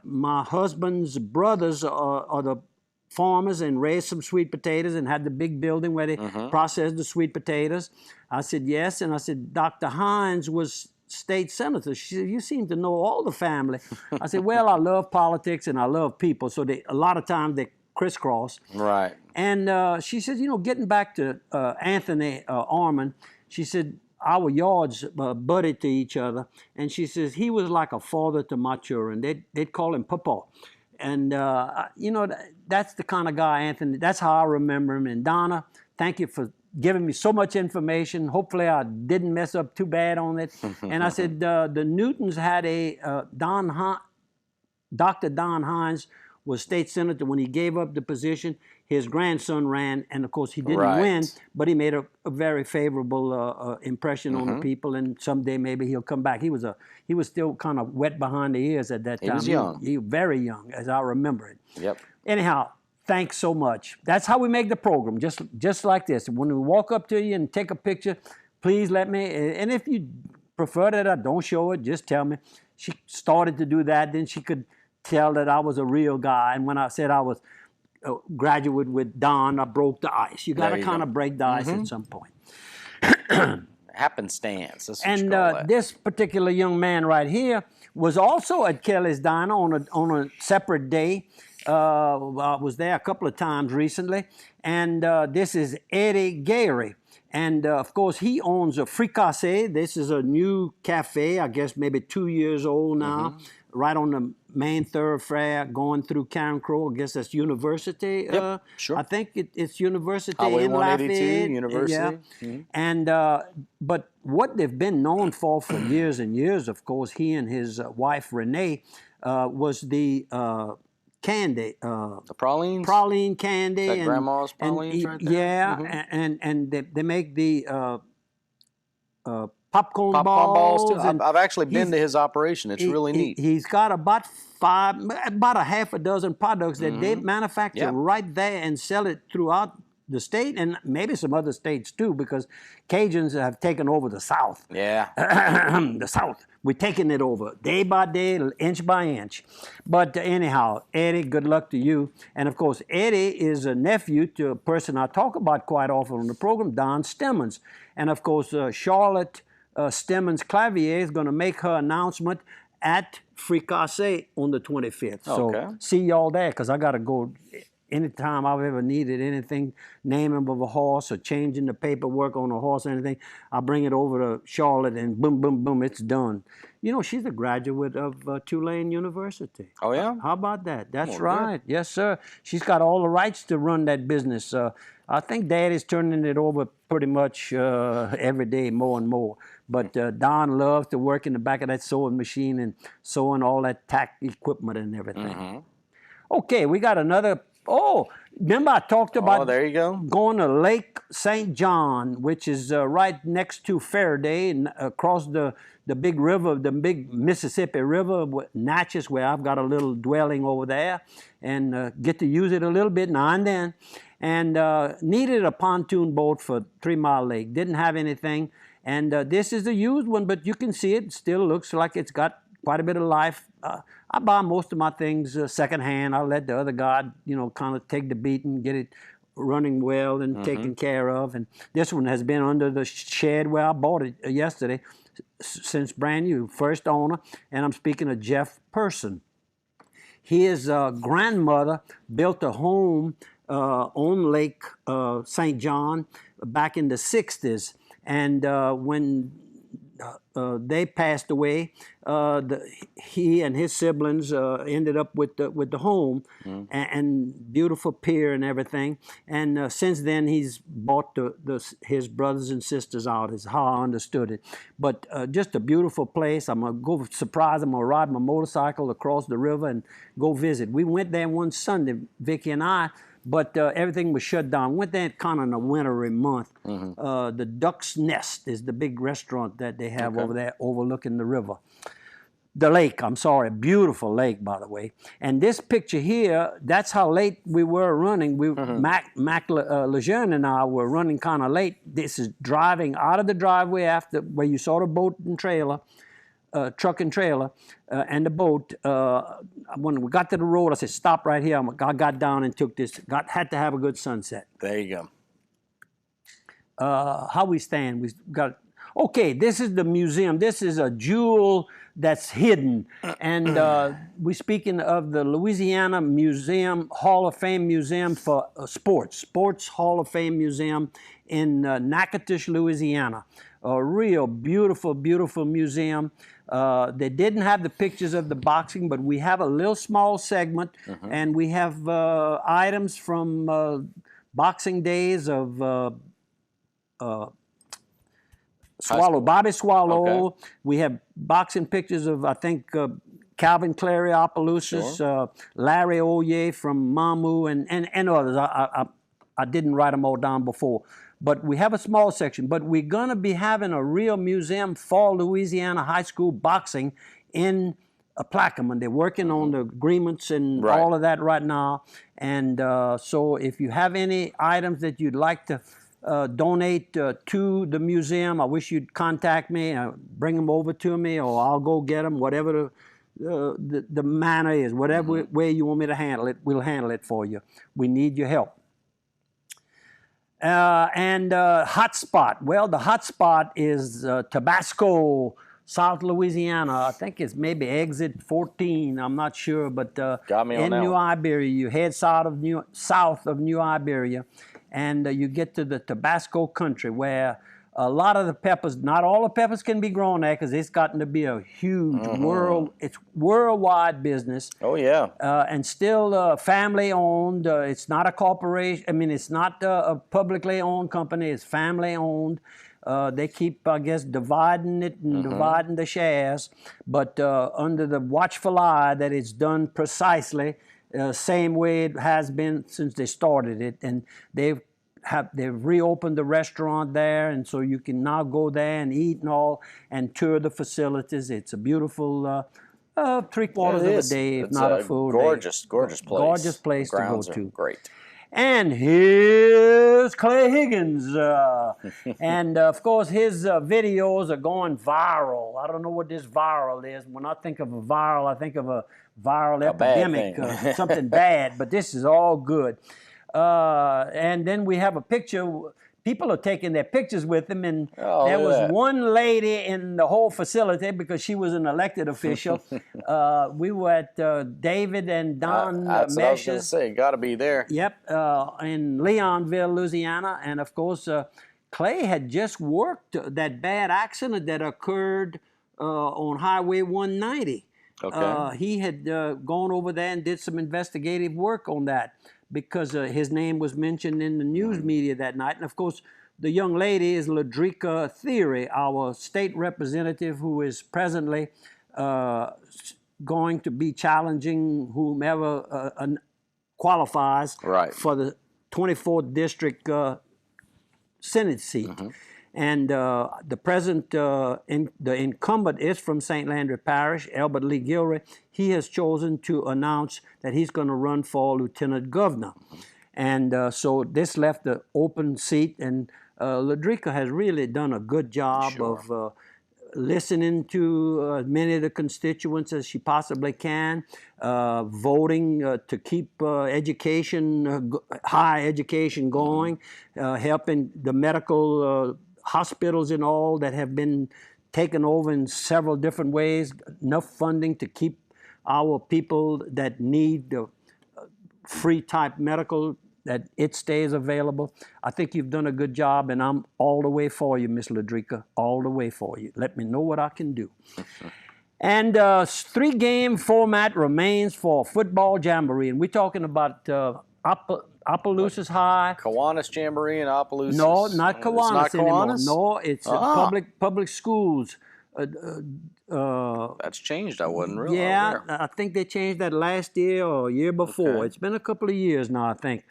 A: my husband's brothers are the farmers and raised some sweet potatoes and had the big building where they processed the sweet potatoes. I said, yes. And I said, Dr. Hines was state senator. She said, you seem to know all the family. I said, well, I love politics and I love people. So a lot of times they crisscross.
B: Right.
A: And she said, getting back to Anthony Armand, she said, our yards butted to each other. And she says, he was like a father to my children. They'd call him Papa. And, that's the kind of guy, Anthony. That's how I remember him. And Donna, thank you for giving me so much information. Hopefully I didn't mess up too bad on it. And I said, the Newtons had Dr. Don Hines was state senator. When he gave up the position, his grandson ran, and of course he didn't win, but he made a very favorable impression on the people, and someday maybe he'll come back. He was still kind of wet behind the ears at that time.
B: He was young.
A: He was very young, as I remember it.
B: Yep.
A: Anyhow, thanks so much. That's how we make the program, just like this. When we walk up to you and take a picture, please let me, and if you prefer that I don't show it, just tell me. She started to do that, then she could tell that I was a real guy. And when I said I was a graduate with Don, I broke the ice. You got to kind of break the ice at some point.
B: Happenstance. That's what
A: And
B: you call that.
A: this particular young man right here was also at Kelly's Diner on a separate day. I was there a couple of times recently. And this is Eddie Gary. And, of course, he owns a Fricassé. This is a new cafe, I guess maybe 2 years old now, right on the main thoroughfare going through Karen Crow. I guess that's University.
B: Yep, sure.
A: I think it's University
B: Highway
A: in
B: 182,
A: Lafayette.
B: University.
A: Yeah. And, but what they've been known for years and years, of course, he and his wife, Renee, was the... candy,
B: the pralines,
A: praline candy,
B: is that grandma's pralines right there?
A: Yeah, and they make the popcorn
B: balls
A: balls
B: too. I've actually been to his operation. It's really neat.
A: He's got about a half a dozen products that they manufacture right there and sell it throughout the state and maybe some other states too, because Cajuns have taken over the South.
B: Yeah.
A: The South. We're taking it over day by day, inch by inch. But anyhow, Eddie, good luck to you. And of course, Eddie is a nephew to a person I talk about quite often on the program, Don Stemmons. And of course, Charlotte Stemmons Clavier is going to make her announcement at Fricassé on the 25th.
B: Okay.
A: So see y'all there, because I got to go. Anytime I've ever needed anything, naming of a horse or changing the paperwork on a horse or anything, I bring it over to Charlotte and boom, boom, boom, it's done. You know, she's a graduate of Tulane University.
B: Oh, yeah?
A: How about that? That's right. Good. Yes, sir. She's got all the rights to run that business. I think Daddy's turning it over pretty much every day, more and more. But Don loves to work in the back of that sewing machine and sewing all that tack equipment and everything. Okay, we got another... Oh, remember I talked about
B: there you go.
A: Going to Lake St. John, which is right next to Faraday, and across the big river, the big Mississippi River, Natchez, where I've got a little dwelling over there, and get to use it a little bit now and then. And needed a pontoon boat for 3 Mile Lake. Didn't have anything. And this is a used one, but you can see it still looks like it's got quite a bit of life. I buy most of my things secondhand. I'll let the other guy, kind of take the beating, get it running well and taken care of. And this one has been under the shed where I bought it yesterday, since brand new, first owner. And I'm speaking of Jeff Person. His grandmother built a home on Lake St. John back in the 60s. And when they passed away, he and his siblings ended up with the home and beautiful pier and everything. And since then, he's bought his brothers and sisters out, is how I understood it. But just a beautiful place. I'm going to go surprise. I'm going to ride my motorcycle across the river and go visit. We went there one Sunday, Vicki and I, but everything was shut down. Went there kind of in a wintry month. The Duck's Nest is the big restaurant that they have over there overlooking the river. The lake, I'm sorry, beautiful lake, by the way. And this picture here, that's how late we were running. Mac Lejeune and I were running kind of late. This is driving out of the driveway after where you saw the boat and trailer, truck and trailer and the boat. When we got to the road, I said, "Stop right here." I got down and took this. Had to have a good sunset.
B: There you go.
A: How we stand? We got. Okay, this is the museum. This is a jewel that's hidden. And we're speaking of the Louisiana Museum, Hall of Fame Museum for Sports Hall of Fame Museum in Natchitoches, Louisiana. A real beautiful, beautiful museum. They didn't have the pictures of the boxing, but we have a little small segment, and we have items from boxing days of Bobby Swallow. Okay. We have boxing pictures of, I think, Calvin Clary, Opelousas, sure. Larry Oye from Mamu, and others. I didn't write them all down before. But we have a small section. But we're going to be having a real museum for Louisiana high school boxing in Plaquemine. They're working on the agreements and all of that right now. And so if you have any items that you'd like to donate to the museum, I wish you'd contact me, bring them over to me, or I'll go get them, whatever the manner is, whatever way you want me to handle it, we'll handle it for you. We need your help. Hot spot. Well, the hot spot is Tabasco, South Louisiana. I think it's maybe exit 14. I'm not sure, but in New Iberia, you head south of New Iberia, and you get to the Tabasco country, where a lot of the peppers, not all the peppers can be grown there, because it's gotten to be a huge worldwide business. Oh yeah. And still family owned. It's not a corporation. I mean, it's not a publicly owned company. It's family owned. They keep, I guess, dividing it and dividing the shares, but under the watchful eye that it's done precisely same way it has been since they started it. And they've reopened the restaurant there, and so you can now go there and eat and all, and tour the facilities. It's a beautiful 3/4 of a day, if not a full day. Gorgeous place. Gorgeous place to go to. Great. And here's Clay Higgins. And of course, his videos are going viral. I don't know what this viral is. When I think of a viral, I think of a viral epidemic, something bad, but this is all good. And then we have a picture. People are taking their pictures with him, and there was one lady in the whole facility, because she was an elected official. We were at David and Don
B: that's what I was going to say. Got to be there.
A: Yep, in Leonville, Louisiana. And of course, Clay had just worked that bad accident that occurred on Highway 190. Okay. He had gone over there and did some investigative work on that, because his name was mentioned in the news media that night. And of course, the young lady is Ladrika Theory, our state representative, who is presently going to be challenging whomever qualifies for the 24th District Senate seat. And the present, the incumbent is from St. Landry Parish, Albert Lee Gilroy. He has chosen to announce that he's going to run for lieutenant governor. And so this left the open seat, and Ladrika has really done a good job of listening to as many of the constituents as she possibly can, voting to keep education, higher education going, helping the medical hospitals and all that have been taken over in several different ways, enough funding to keep our people that need free type medical, that it stays available. I think you've done a good job, and I'm all the way for you, Miss Ladrika, all the way for you. Let me know what I can do. And 3-game format remains for football jamboree, and we're talking about Opelousas High.
B: Kiwanis Jamboree in Opelousas.
A: No, not Kiwanis anymore. No, it's public schools.
B: That's changed. I wasn't really
A: aware. I think they changed that last year or year before. Okay. It's been a couple of years now, I think.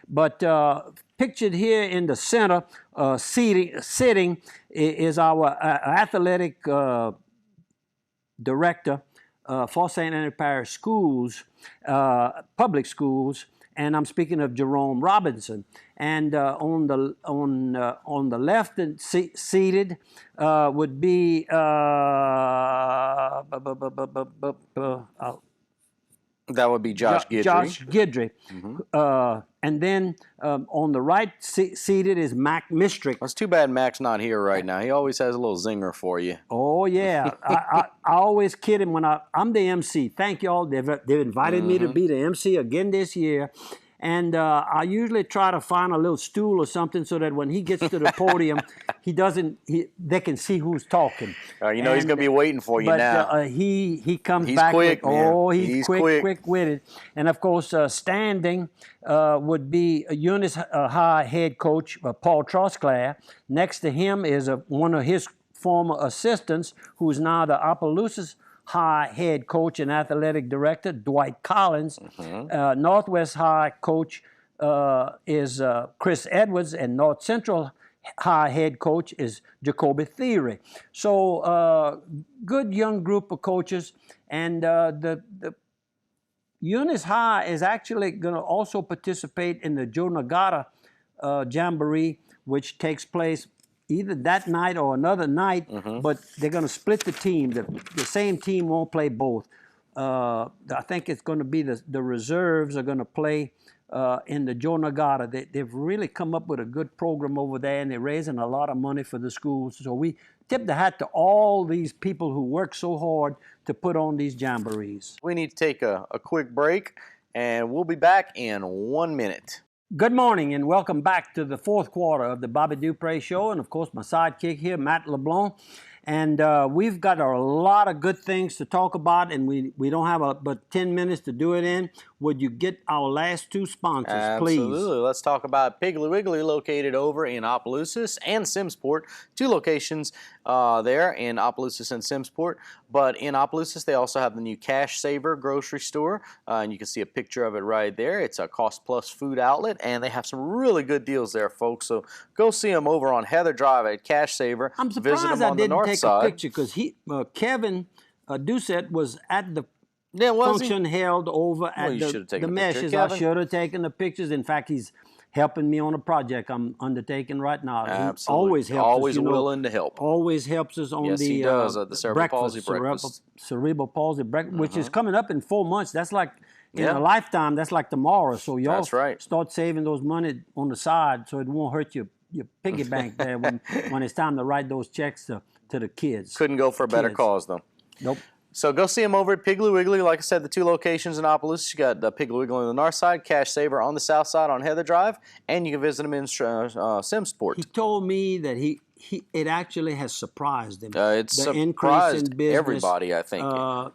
A: But pictured here in the center, sitting is our athletic director for St. Andrew Parish Schools, public schools, and I'm speaking of Jerome Robinson. And on the left and seated would be
B: that would be Josh Guidry.
A: Josh Guidry. And then on the right seated is Mac Mistrick.
B: It's too bad Mac's not here right now. He always has a little zinger for you.
A: Oh, yeah. I always kid him when I'm the MC. Thank y'all. They've invited me to be the MC again this year. And I usually try to find a little stool or something so that when he gets to the podium, they can see who's talking.
B: You know, he's going to be waiting for you now.
A: But he comes
B: he's
A: back
B: quick,
A: with,
B: man.
A: oh, he's quick-witted. And, of course, standing would be Eunice High head coach, Paul Trosclair. Next to him is one of his former assistants, who is now the Opelousas High head coach and athletic director, Dwight Collins. Northwest High coach is Chris Edwards, and North Central High head coach is Jacoby Theory. So good young group of coaches, and the Eunice High is actually going to also participate in the Joe Nagata Jamboree, which takes place either that night or another night, but they're going to split the team. The same team won't play both. I think it's going to be the reserves are going to play in the Joe Nagata. They've really come up with a good program over there, and they're raising a lot of money for the schools. So we tip the hat to all these people who work so hard to put on these jamborees.
B: We need to take a quick break, and we'll be back in 1 minute.
A: Good morning and welcome back to the fourth quarter of the Bobby Dupre Show, and of course my sidekick here, Matt LeBlanc. And we've got a lot of good things to talk about, and we don't have but 10 minutes to do it in. Would you get our last two sponsors, please?
B: Absolutely. Let's talk about Piggly Wiggly, located over in Opelousas and Simsport. Two locations there in Opelousas and Simsport. But in Opelousas, they also have the new Cash Saver grocery store, and you can see a picture of it right there. It's a cost-plus food outlet, and they have some really good deals there, folks. So go see them over on Heather Drive at Cash Saver.
A: I'm surprised I didn't take a picture because Kevin Doucette was at the function held over at the Meshes. I should have taken the pictures. In fact, he's helping me on a project I'm undertaking right now.
B: Absolutely.
A: He always helps
B: always
A: us,
B: willing to help.
A: Always helps us on
B: yes,
A: the
B: he does, the cerebral palsy breakfast.
A: Cerebral palsy breakfast, which is coming up in 4 months. That's like in a lifetime. That's like tomorrow. So y'all start saving those money on the side so it won't hurt your piggy bank there when it's time to write those checks to the kids.
B: Couldn't go for a better cause, though.
A: Nope.
B: So go see them over at Piggly Wiggly. Like I said, the two locations in Opelousas. You got Piggly Wiggly on the north side, Cash Saver on the south side on Heather Drive, and you can visit them in Simsport.
A: He told me that it actually has surprised him.
B: It's
A: the
B: surprised
A: increase in business,
B: everybody, I think.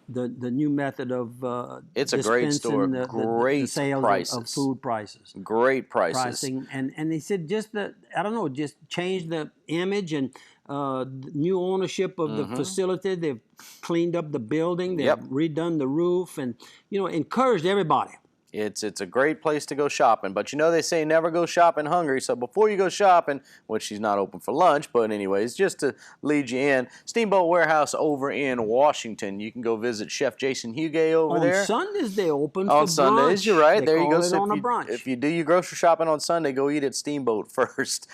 A: The new method of
B: it's a great store, great
A: the sales
B: prices,
A: of food prices,
B: great prices.
A: Pricing, and he said just change the image and new ownership of the facility. They've cleaned up the building. They've redone the roof, and encouraged everybody.
B: It's a great place to go shopping, but they say never go shopping hungry. So before you go shopping, which she's not open for lunch, but anyways, just to lead you in, Steamboat Warehouse over in Washington. You can go visit Chef Jason Huguet over there.
A: On Sundays they open for
B: on Sundays,
A: brunch.
B: You're right.
A: They
B: there you go.
A: So
B: if you do your grocery shopping on Sunday, go eat at Steamboat first.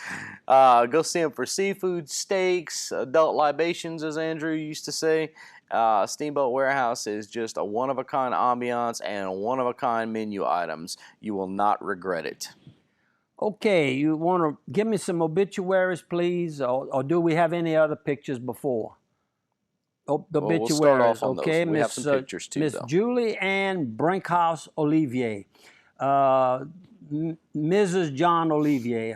B: Go see them for seafood, steaks, adult libations, as Andrew used to say. Steamboat Warehouse is just a one-of-a-kind ambiance and one-of-a-kind menu items. You will not regret it.
A: Okay, you want to give me some obituaries, please, or do we have any other pictures before? Obituaries.
B: We'll start off on
A: okay,
B: those. We have some pictures too,
A: Miss
B: though.
A: Julie Ann Brinkhouse Olivier, Mrs. John Olivier.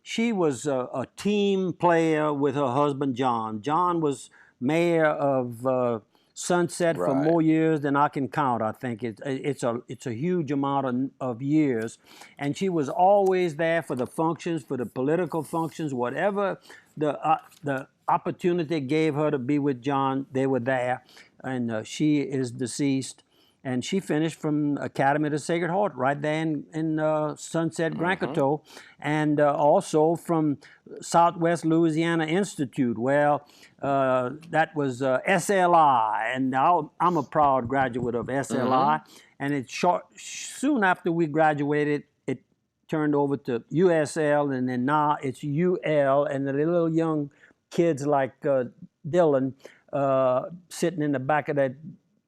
A: She was a team player with her husband John. John was mayor of Sunset for more years than I can count. I think it's a huge amount of years, and she was always there for the functions, for the political functions, whatever the opportunity gave her to be with John, they were there. And she is deceased. and she finished from Academy of the Sacred Heart right there in Sunset, Grand Coteau, and also from Southwest Louisiana Institute. Well, that was SLI, and I'm a proud graduate of SLI. And it's soon after we graduated, it turned over to USL, and then now it's UL, and the little young kids like Dylan sitting in the back of that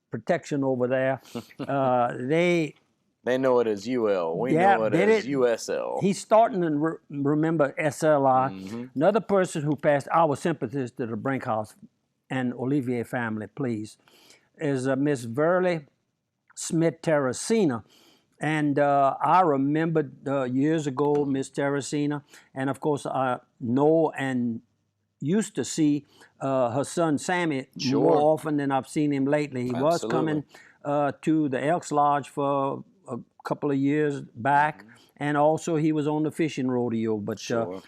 A: protection over there, they
B: know it as UL. We know it as USL.
A: He's starting to remember SLI. Another person who passed our sympathies to the Brinkhouse and Olivier family, please, is Miss Verley Smith Terracina. And I remembered years ago Miss Terracina, and of course I know and used to see her son Sammy more often than I've seen him lately. He was coming to the Elks Lodge for a couple of years back, and also he was on the fishing rodeo, but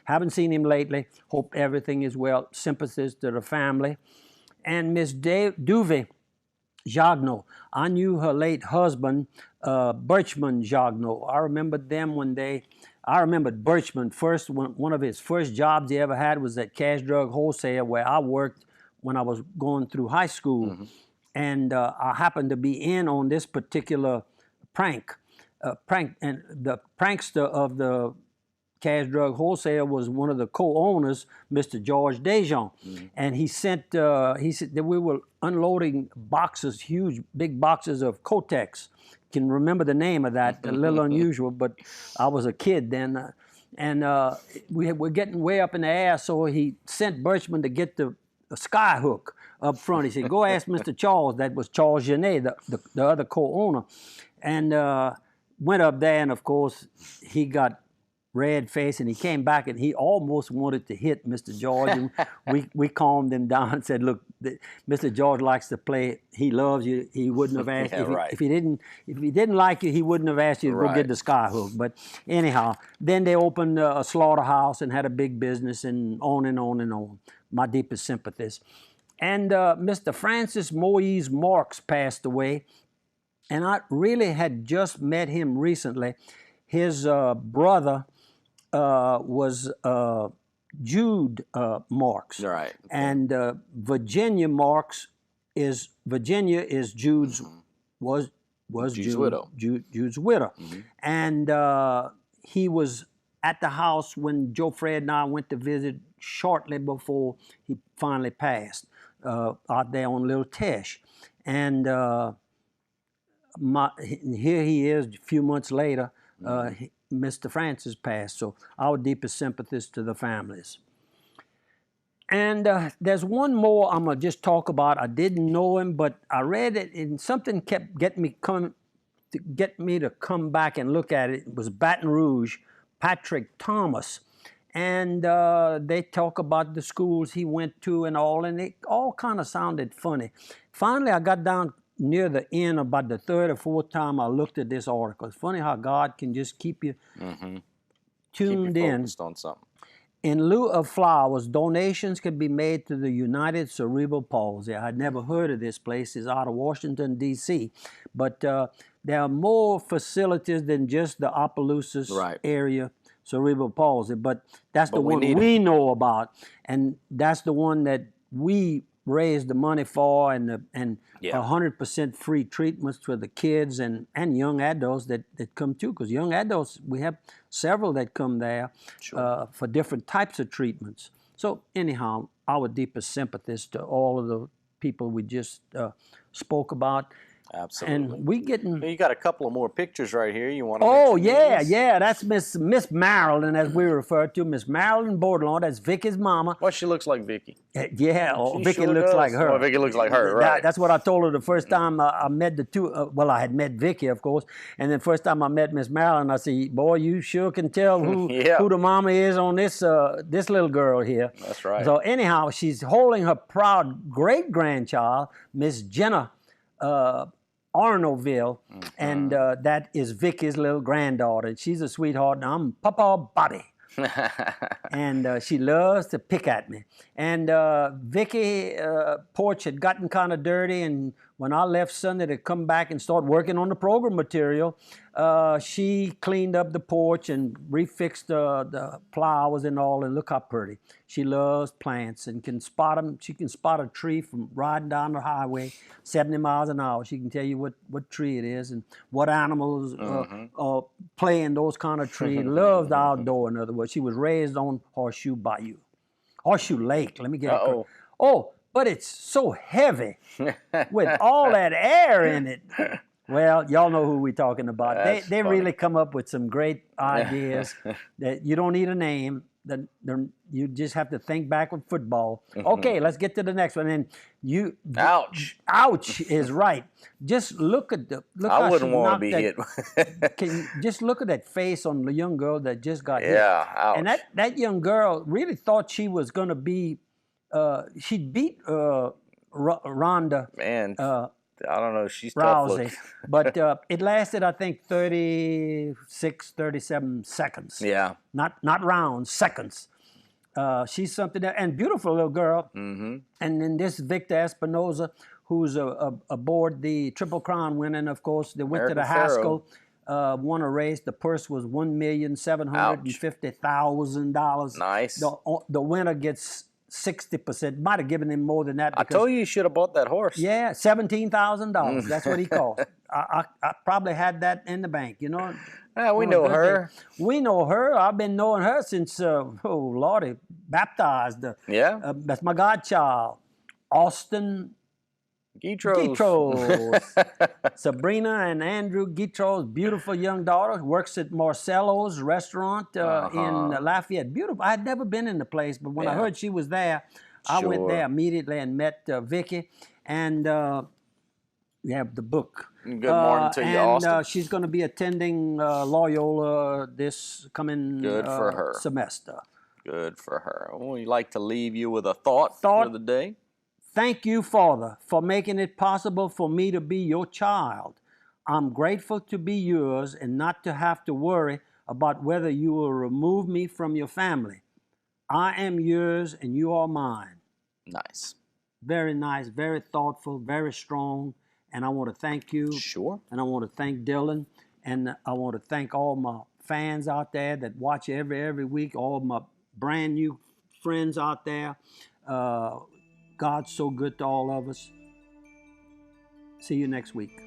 A: haven't seen him lately. Hope everything is well. Sympathies to the family. And Miss Duve Jagno, I knew her late husband, Birchman Jagno. I remembered them when I remembered Birchman first. One of his first jobs he ever had was at Cash Drug Wholesale, where I worked when I was going through high school. And I happened to be in on this particular prank. And the prankster of the Cash Drug Wholesale was one of the co-owners, Mr. George Dejean. And he said that we were unloading boxes, huge, big boxes of Kotex. Can remember the name of that, a little unusual, but I was a kid then. And we were getting way up in the air, so he sent Birchman to get the sky hook up front. He said, go ask Mr. Charles. That was Charles Genet, the other co-owner. And went up there, and of course, he got red face, and he came back, and he almost wanted to hit Mr. George. And we calmed him down and said, look, Mr. George likes to play. He loves you. He wouldn't have asked if he didn't like you, he wouldn't have asked you to go get the sky hook. But anyhow, then they opened a slaughterhouse and had a big business, and on and on and on. My deepest sympathies. And Mr. Francis Moise Marks passed away, and I really had just met him recently. His brother was Jude Marks, and Virginia Marks is Jude's was Jude's widow. Jude's widow, and he was at the house when Joe Fred and I went to visit shortly before he finally passed out there on Little Tesh, and here he is a few months later. Mr. Francis passed, so our deepest sympathies to the families. And there's one more I'm going to just talk about. I didn't know him, but I read it, and something kept getting me to come back and look at it. It was Baton Rouge, Patrick Thomas. And they talk about the schools he went to and it all kind of sounded funny. Finally, I got down near the end, about the third or fourth time I looked at this article. It's funny how God can just keep you tuned in.
B: Focused on something.
A: In lieu of flowers, donations can be made to the United Cerebral Palsy. I had never heard of this place. It's out of Washington, D.C. But there are more facilities than just the Opelousas area cerebral palsy. But that's the one we know about. And that's the one that we raised the money for, and 100% free treatments for the kids and young adults that come too, because young adults, we have several that come there for different types of treatments. So anyhow, our deepest sympathies to all of the people we just spoke about.
B: Absolutely.
A: And we getting...
B: You got a couple of more pictures right here. You want to
A: that's Miss Marilyn, as we refer to, Miss Marilyn Bordelon. That's Vicky's mama.
B: Well, she looks like Vicky.
A: Vicky looks like her.
B: Oh, Vicky looks like her, right.
A: That's what I told her the first time I met the two. I had met Vicky, of course, and then first time I met Miss Marilyn, I said, boy, you sure can tell who the mama is on this little girl here.
B: That's right.
A: So anyhow, she's holding her proud great-grandchild, Miss Jenna Arnoville, and that is Vicky's little granddaughter. She's a sweetheart, and I'm Papa Bobby. And she loves to pick at me. And Vicky porch had gotten kind of dirty, and when I left Sunday to come back and start working on the program material, she cleaned up the porch and refixed the flowers and all, and look how pretty. She loves plants and can spot them. She can spot a tree from riding down the highway 70 miles an hour. She can tell you what tree it is and what animals play in those kind of trees. Loves the outdoor, in other words. She was raised on Horseshoe Bayou. Horseshoe Lake, let me get it. Oh, but it's so heavy with all that air in it. Well, y'all know who we're talking about. They really come up with some great ideas that you don't need a name. You just have to think back with football. Okay, let's get to the next one. And ouch is right. Just look at
B: I wouldn't want to be hit.
A: Can you just look at that face on the young girl that just got hit?
B: Yeah, ouch.
A: And that young girl really thought she was going to be. She'd beat Rhonda.
B: Man. I don't know. She's
A: Rousey,
B: tough
A: but it lasted, I think, 36, 37 seconds.
B: Yeah.
A: Not rounds, seconds. She's something that, and beautiful little girl. And then this Victor Espinoza, who's aboard the Triple Crown winning, of course. They went to the Haskell, won a race. The purse was $1,750,000.
B: Nice.
A: The winner gets 60%. Might have given him more than that.
B: I told you should have bought that horse.
A: Yeah, $17,000. That's what he cost. I probably had that in the bank, you know.
B: Yeah, we know her.
A: We know her. I've been knowing her since, Lordy, baptized.
B: Yeah.
A: That's my godchild, Austin
B: Guitros.
A: Sabrina and Andrew Guitros' beautiful young daughter, works at Marcello's restaurant in Lafayette. Beautiful. I had never been in the place, but when I heard she was there, I went there immediately and met Vicky. And we have the book.
B: Good morning to you, Austin.
A: And she's going to be attending Loyola this coming semester.
B: Good for her. We'd like to leave you with a thought for the day.
A: Thank you, Father, for making it possible for me to be your child. I'm grateful to be yours and not to have to worry about whether you will remove me from your family. I am yours and you are mine.
B: Nice.
A: Very nice, very thoughtful, very strong. And I want to thank you.
B: Sure.
A: And I want to thank Dylan. And I want to thank all my fans out there that watch every week, all my brand new friends out there. God's so good to all of us. See you next week.